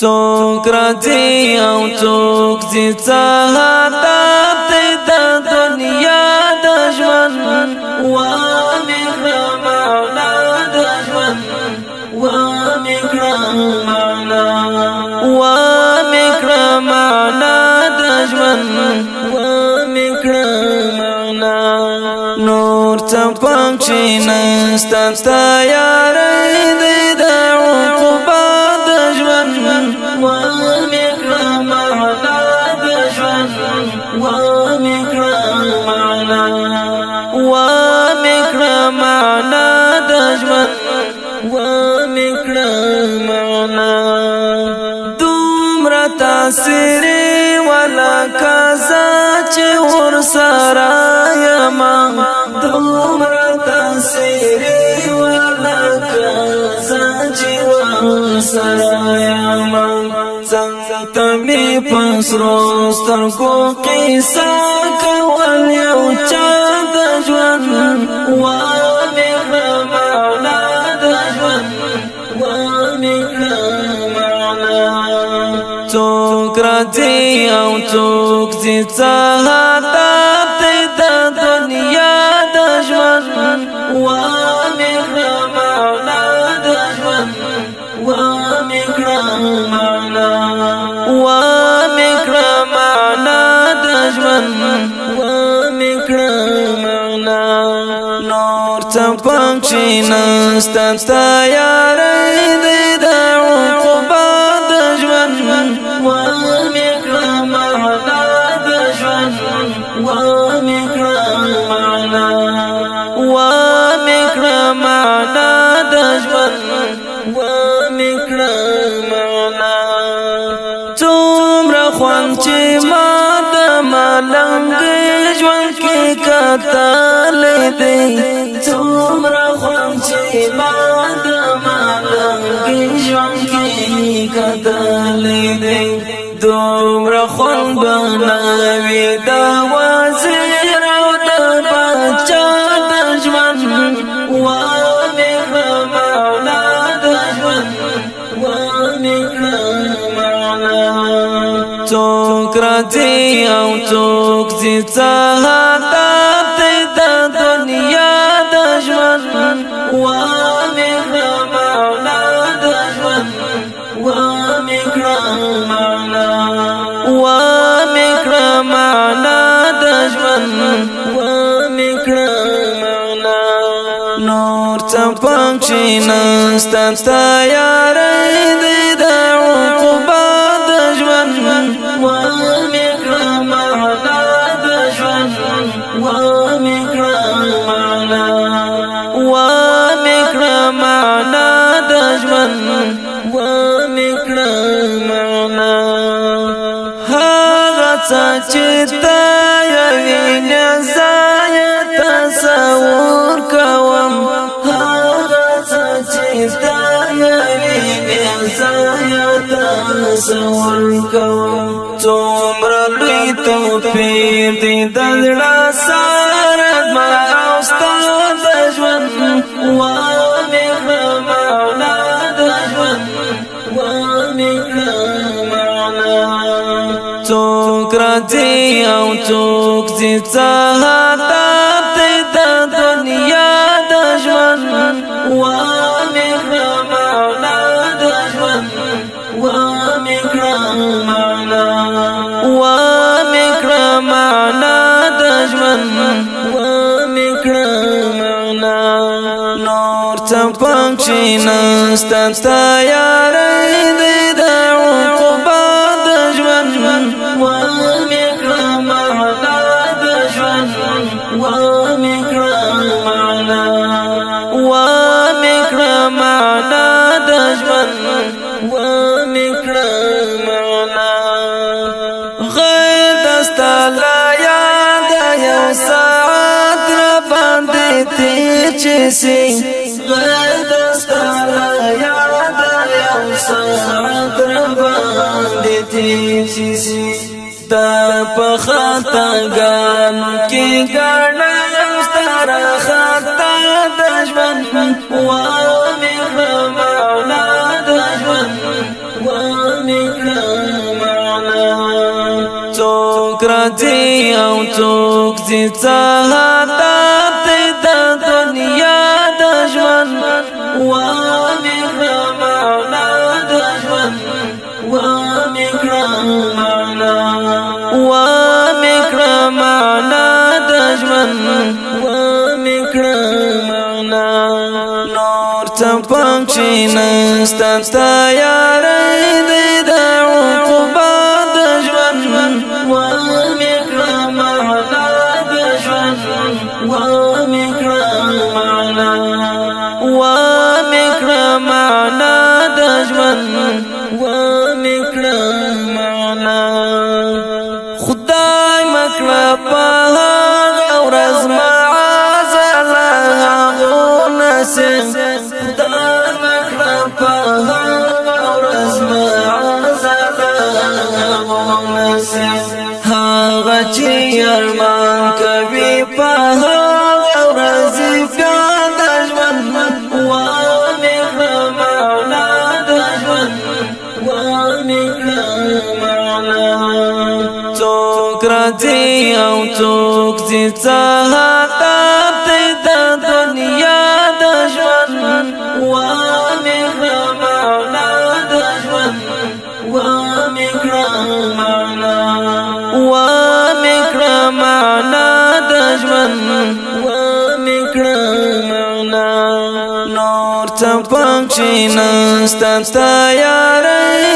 څوک راځي او څوک ځي سعادت د دنیا د ژوند وا مکرم معنا د ژوند وا مکرم معنا وا مکرم معنا د ژوند وا مکرم معنا نور څپک شي نستا تیارې د عقبا د ژوند وا مکرم معنا د ژوند وا مکرم معنا وا مکرم معنا د ژوند وا مکرم معنا دومره تاثیر ولا کزا چې ور سره یما دومره تاثیر ولا کزا چې ور سره یما څنګه تمي پسرو سترګو قصه کول یو چا د ژوند وا مکرم معنا د ژوند وا مکرم معنا څوک راځي او څوک ځي سعادت د دنیا د ژوند وا مکرم معنا د ژوند وا مکرم معنا وا مکرم معنا د ژوند وا مکرم معنا نور څپک شي نستا تیارې د عقبا د ژوند وا مکرم معنا د ژوند وا مکرم معنا وا مکرم معنا د ژوند وا مکرم معنا څومره خوند چې ما د ملنګ ژوند کې کتلې دی څومره خوند چې ما د ملنګ ژوند کې کتلې دی دومره خوند بنوي د وزیر او د بچا د ژوند وا مکرم معنا د ژوند وا مکرم معنا څوک راځي او څوک ځي سعادت د دنیا د ژوند وا مکرم معنا د ژوند وا مکرم معنا وا مکرم معنا د ژوند وا مکرم معنا نور څپک شي نستا تیارې د عقبا د ژوند وا مکرم معنا د ژوند وا مکرم معنا وا مکرم معنا د ژوند وا مکرم معنا هغه چې تا یوې نزای تصور کوم هغه چې تا یوې نزای تصور کوم څومره لوی توپیر دی د زړه سره ما او ستا د ژوند وا مکرم معنا د ژوند وا مکرم معنا څوک راځي او څوک ځي سعادت د دنیا د ژوند وا مکرم معنا د ژوند وا مکرم معنا وا مکرم معنا د ژوند وا مکرم معنا نور څپک شي نستا تیارې د عقبا د ژوند وا مکرم معنا د ژوند وا مکرم معنا وا مکرم معنا د ژوند وا مکرم معنا غیر دستا لا یاد یو ساعت را باندې تیر چې سي غیر دستا لا یاد یو ساعت را باندې تیر چې سي تا په خطاګانو کې ګاڼه ستاره خطا د ژوند وا مکرم معنا د ژوند ومکړه معنا څوک راځي او څوک ځي سعادت د دنیا د ژوند ومکړه معنا د ژوند ومکړه معنا ومکړه معنا د ژوند ومکړه معنا نور څه پکښې نسته تیارې د عقبا د ژوند ومکړه معنا د ژوند ومکړه معنا ومکړه معنا د ژوند ومکړه معنا خدای مکړه په هغه ورځ معاذالله هغو نصیب خدای مکړه په هغه ورځ معاذالله هغو نصیب هغه چې ارمان کوي په هغه ورځ بیا د ژوند ومکړه معنا د ژوند ومکړه معنا څوک راځي او څوک ځي سعادت د دنیا د ژوند ومکړه معنا د ژوند ومکړه معنا ومکړه معنا د ژوند ومکړه معنا نور څه پکښې نسته تیارې